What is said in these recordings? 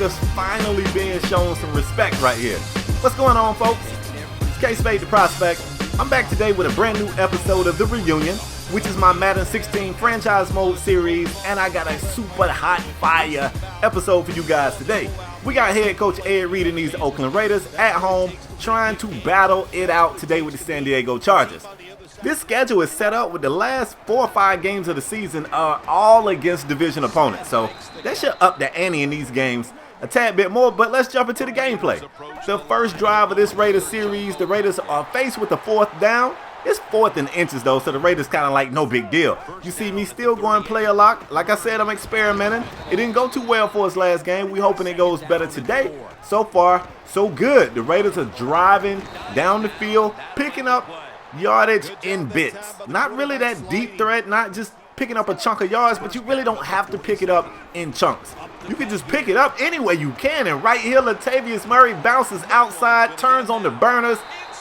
Raiders finally being shown some respect right here. What's going on, folks? It's KspadeTheProspect. I'm back today with a brand new episode of The Reunion, which is my Madden 16 franchise mode series, and I got a super hot fire episode for you guys today. We got head coach Ed Reed and these Oakland Raiders at home trying to battle it out today with the San Diego Chargers. This schedule is set up with the last 4 or 5 games of the season are all against division opponents, so that should up the ante in these games a tad bit more, but let's jump into the gameplay. The first drive of this Raiders series, the Raiders are faced with the 4th down. It's 4th in inches though, so the Raiders kind of like no big deal. You see me still going player lock. Like I said, I'm experimenting. It didn't go too well for us last game. We hoping it goes better today. So far, so good. The Raiders are driving down the field, picking up yardage in bits. Not really that deep threat, not just picking up a chunk of yards, but you really don't have to pick it up in chunks. You can just pick it up any way you can, and right here, Latavius Murray bounces outside, turns on the burners,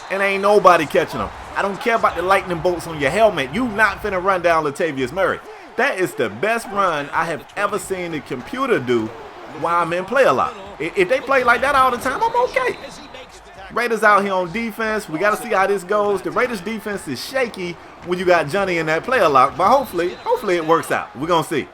and ain't nobody catching him. I don't care about the lightning bolts on your helmet. You not finna run down Latavius Murray. That is the best run I have ever seen the computer do while I'm in player lock. If they play like that all the time, I'm okay. Raiders out here on defense. We got to see how this goes. The Raiders defense is shaky when you got Johnny in that player lock, but hopefully it works out. We're going to see.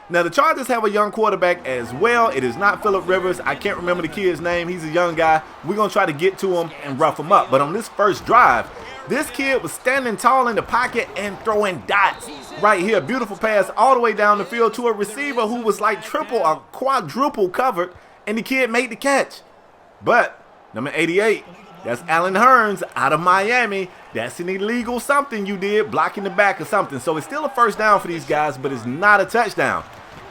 Now, the Chargers have a young quarterback as well. It is not Phillip Rivers. I can't remember the kid's name. He's a young guy. We're going to try to get to him and rough him up. But on this first drive, this kid was standing tall in the pocket and throwing dots. Right here, beautiful pass all the way down the field to a receiver who was like triple or quadruple covered, and the kid made the catch. But number 88, that's Allen Hurns out of Miami. That's an illegal something you did, blocking the back or something. So it's still a first down for these guys, but it's not a touchdown.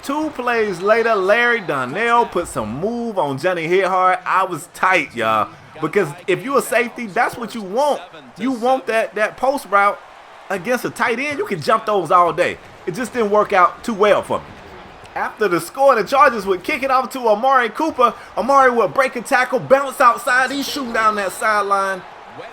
2 plays later, Larry Donnell put some move on Johnny Hithard. I was tight, y'all. Because if you're a safety, that's what you want. You want that post route against a tight end. You can jump those all day. It just didn't work out too well for me. After the score, the Chargers would kick it off to Amari Cooper. Amari would break a tackle, bounce outside. He's shooting down that sideline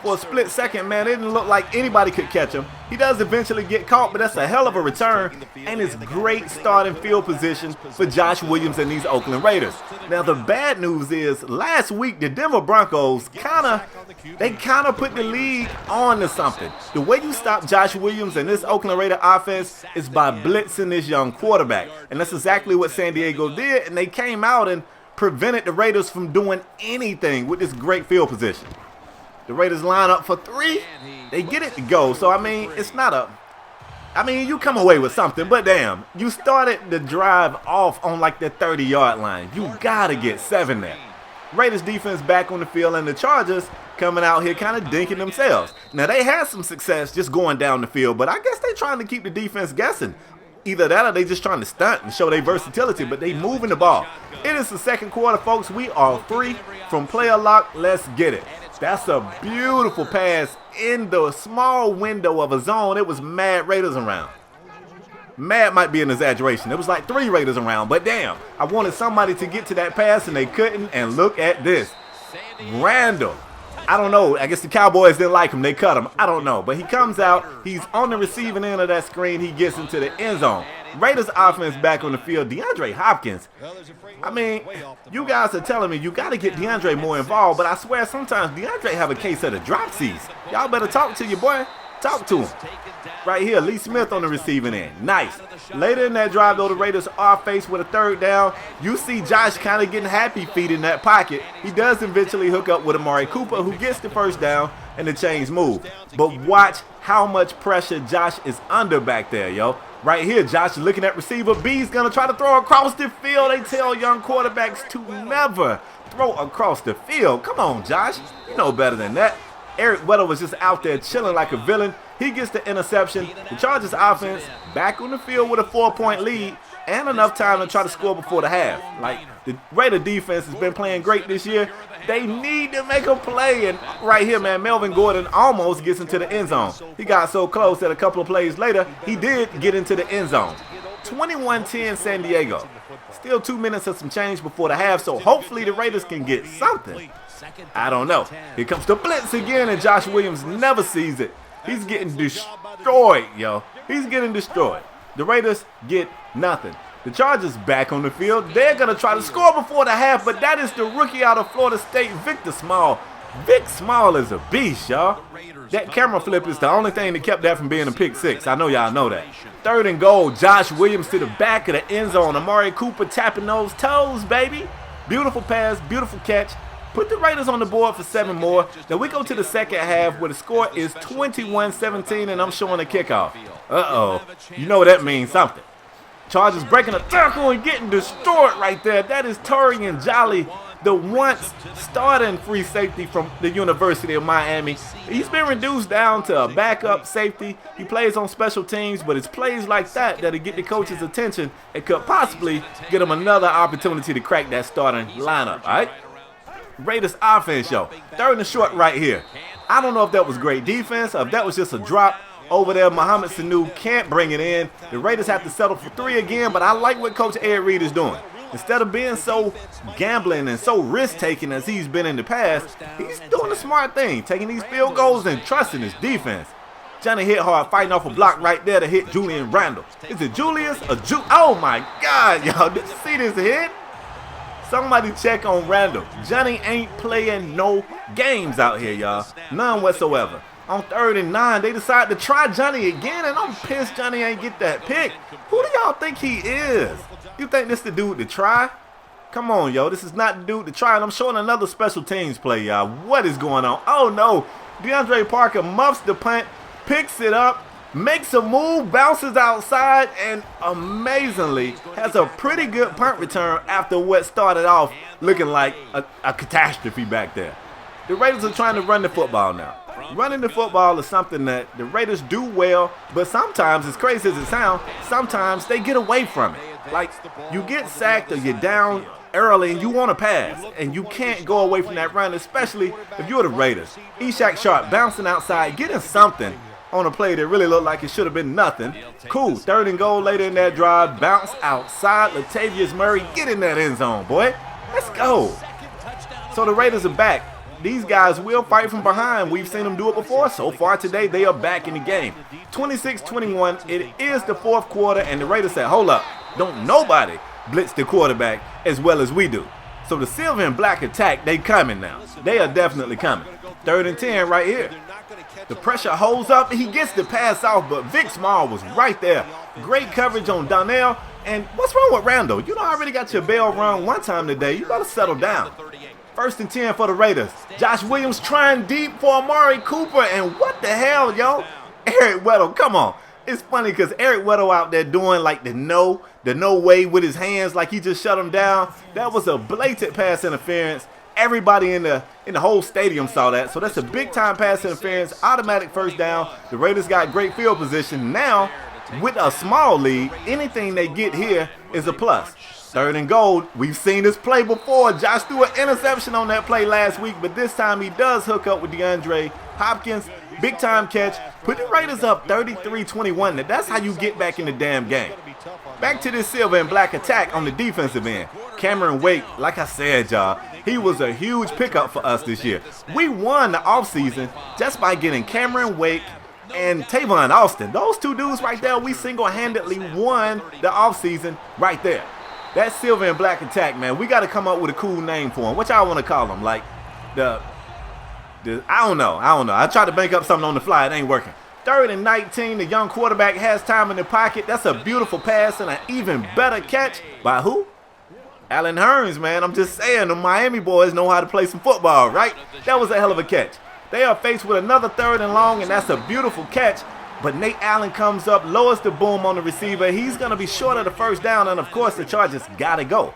for a split second, man. It didn't look like anybody could catch him. He does eventually get caught, but that's a hell of a return, and it's great starting field position for Josh Williams and these Oakland Raiders. Now, the bad news is last week, the Denver Broncos kind of put the league on to something. The way you stop Josh Williams and this Oakland Raider offense is by blitzing this young quarterback, and that's exactly what San Diego did, and they came out and prevented the Raiders from doing anything with this great field position. The Raiders line up for 3. They get it to go. So, I mean, it's not a... I mean, you come away with something, but damn, you started the drive off on like the 30-yard line. You got to get 7 there. Raiders defense back on the field, and the Chargers coming out here kind of dinking themselves. Now, they had some success just going down the field, but I guess they're trying to keep the defense guessing. Either that or they just trying to stunt and show their versatility, but they moving the ball. It is the second quarter, folks. We are free from player lock. Let's get it. That's a beautiful pass in the small window of a zone. It was mad Raiders around. Mad might be an exaggeration. It was like 3 Raiders around, but damn, I wanted somebody to get to that pass and they couldn't, and look at this. Randall. I don't know. I guess the Cowboys didn't like him. They cut him. I don't know. But he comes out. He's on the receiving end of that screen. He gets into the end zone. Raiders offense back on the field. DeAndre Hopkins. I mean, you guys are telling me you got to get DeAndre more involved, but I swear sometimes DeAndre have a case of the dropsies. Y'all better talk to your boy. Talk to him. Right here, Lee Smith on the receiving end. Nice. Later in that drive, though, the Raiders are faced with a 3rd down. You see Josh kind of getting happy feet in that pocket. He does eventually hook up with Amari Cooper, who gets the first down, and the chains move. But watch how much pressure Josh is under back there, yo. Right here, Josh is looking at receiver. B's going to try to throw across the field. They tell young quarterbacks to never throw across the field. Come on, Josh. You know better than that. Eric Weddle was just out there chilling like a villain. He gets the interception. The Chargers offense back on the field with a 4-point lead and enough time to try to score before the half. Like, the Raider defense has been playing great this year. They need to make a play. And right here, man, Melvin Gordon almost gets into the end zone. He got so close that a couple of plays later, he did get into the end zone. 21-10 San Diego. Still 2 minutes of some change before the half, so hopefully the Raiders can get something. I don't know. Here comes the blitz again, and Josh Williams never sees it. He's getting destroyed, yo. He's getting destroyed. The Raiders get nothing. The Chargers back on the field. They're going to try to score before the half, but that is the rookie out of Florida State, Victor Small. Vic Small is a beast, y'all. That camera flip is the only thing that kept that from being a pick six. I know y'all know that. 3rd and goal. Josh Williams to the back of the end zone. Amari Cooper tapping those toes, baby. Beautiful pass, beautiful catch. Put the Raiders on the board for 7 more. Then we go to the second half where the score is 21-17 and I'm showing a kickoff. Uh-oh. You know that means something. Chargers breaking a tackle and getting destroyed right there. That is Torian Jolly, the once starting free safety from the University of Miami. He's been reduced down to a backup safety. He plays on special teams, but it's plays like that that'll get the coach's attention and could possibly get him another opportunity to crack that starting lineup, all right? Raiders offense, yo. 3rd and short right here. I don't know if that was great defense or if that was just a drop. Over there, Mohamed Sanu can't bring it in. The Raiders have to settle for 3 again, but I like what Coach Ed Reed is doing. Instead of being so gambling and so risk-taking as he's been in the past, he's doing the smart thing, taking these field goals and trusting his defense. Johnny Hithard fighting off a block right there to hit Julian Randle. Is it Julius or Oh, my God, y'all. Did you see this hit? Somebody check on Randle. Johnny ain't playing no games out here, y'all. None whatsoever. On 3rd and 9, they decide to try Johnny again, and I'm pissed Johnny ain't get that pick. Who do y'all think he is? You think this the dude to try? Come on, yo. This is not the dude to try, and I'm showing another special teams play, y'all. What is going on? Oh, no. DeAndre Parker muffs the punt, picks it up, makes a move, bounces outside, and amazingly has a pretty good punt return after what started off looking like a catastrophe back there. The Raiders are trying to run the football now. Running the football is something that the Raiders do well, but sometimes, as crazy as it sounds, sometimes they get away from it. Like, you get sacked or you're down early and you want to pass, and you can't go away from that run, especially if you're the Raiders. Ishak Sharp bouncing outside, getting something on a play that really looked like it should have been nothing. Cool, 3rd and goal later in that drive, bounce outside, Latavius Murray, get in that end zone, boy. Let's go. So the Raiders are back. These guys will fight from behind. We've seen them do it before. So far today, they are back in the game. 26-21, it is the 4th quarter, and the Raiders said, hold up, don't nobody blitz the quarterback as well as we do. So the silver and black attack, they coming now. They are definitely coming. 3rd and 10 right here. The pressure holds up, he gets the pass off, but Vic Small was right there. Great coverage on Donnell, and what's wrong with Randall? You know, I already got your bell rung one time today. You gotta settle down. 1st and 10 for the Raiders. Josh Williams trying deep for Amari Cooper, and what the hell, yo? Eric Weddle, come on. It's funny because Eric Weddle out there doing like the no way with his hands, like he just shut him down. That was a blatant pass interference. Everybody in the whole stadium saw that. So that's a big time pass interference, automatic 1st down. The Raiders got great field position. Now, with a small lead, anything they get here is a plus. 3rd and goal. We've seen this play before. Josh threw an interception on that play last week, but this time he does hook up with DeAndre Hopkins. Big time catch. Put the Raiders up 33-21. Now that's how you get back in the damn game. Back to this silver and black attack on the defensive end. Cameron Wake, like I said, y'all, he was a huge pickup for us this year. We won the offseason just by getting Cameron Wake and Tavon Austin. Those 2 dudes right there, we single-handedly won the offseason right there. That silver and black attack, man, we got to come up with a cool name for him. What y'all want to call him? Like, I don't know. I tried to make up something on the fly. It ain't working. 3rd and 19, the young quarterback has time in the pocket. That's a beautiful pass and an even better catch by who? Allen Hurns, man. I'm just saying, the Miami boys know how to play some football, right? That was a hell of a catch. They are faced with another 3rd and long, and that's a beautiful catch. But Nate Allen comes up, lowers the boom on the receiver. He's going to be short of the 1st down, and of course the Chargers got to go.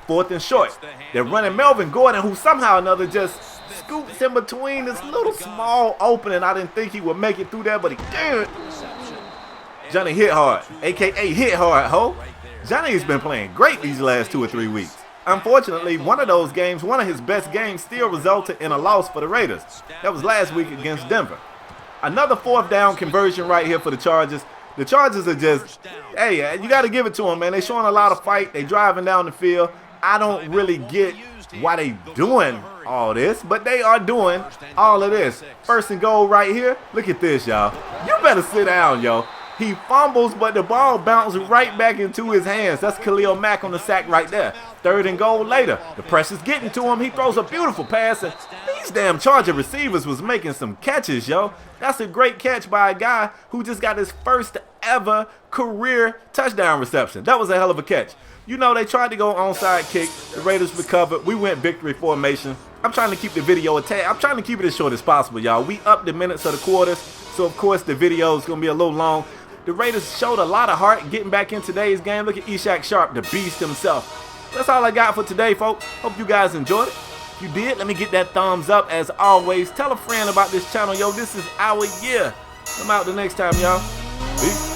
4th and short. They're running Melvin Gordon, who somehow or another just scoops in between this little small opening. I didn't think he would make it through there, but he did. Johnny Hithard, a.k.a. Hithard, ho. Johnny's been playing great these last 2 or 3 weeks. Unfortunately, one of those games, one of his best games, still resulted in a loss for the Raiders. That was last week against Denver. Another 4th down conversion right here for the Chargers. The Chargers are just, hey, you got to give it to them, man. They're showing a lot of fight. They're driving down the field. I don't really get why they doing all this, but they are doing all of this. 1st and goal right here. Look at this, y'all. You better sit down, yo. He fumbles, but the ball bounces right back into his hands. That's Khalil Mack on the sack right there. 3rd and goal later. The pressure's getting to him. He throws a beautiful pass, and these damn Charger receivers was making some catches, yo. That's a great catch by a guy who just got his first ever career touchdown reception. That was a hell of a catch. You know, they tried to go onside kick. The Raiders recovered. We went victory formation. I'm trying to keep the video I'm trying to keep it as short as possible, y'all. We upped the minutes of the quarters, so of course the video is going to be a little long. The Raiders showed a lot of heart getting back in today's game. Look at Ishaq Sharp, the beast himself. That's all I got for today, folks. Hope you guys enjoyed it. If you did, let me get that thumbs up as always. Tell a friend about this channel, yo. This is our year. I'm out the next time, y'all. Peace.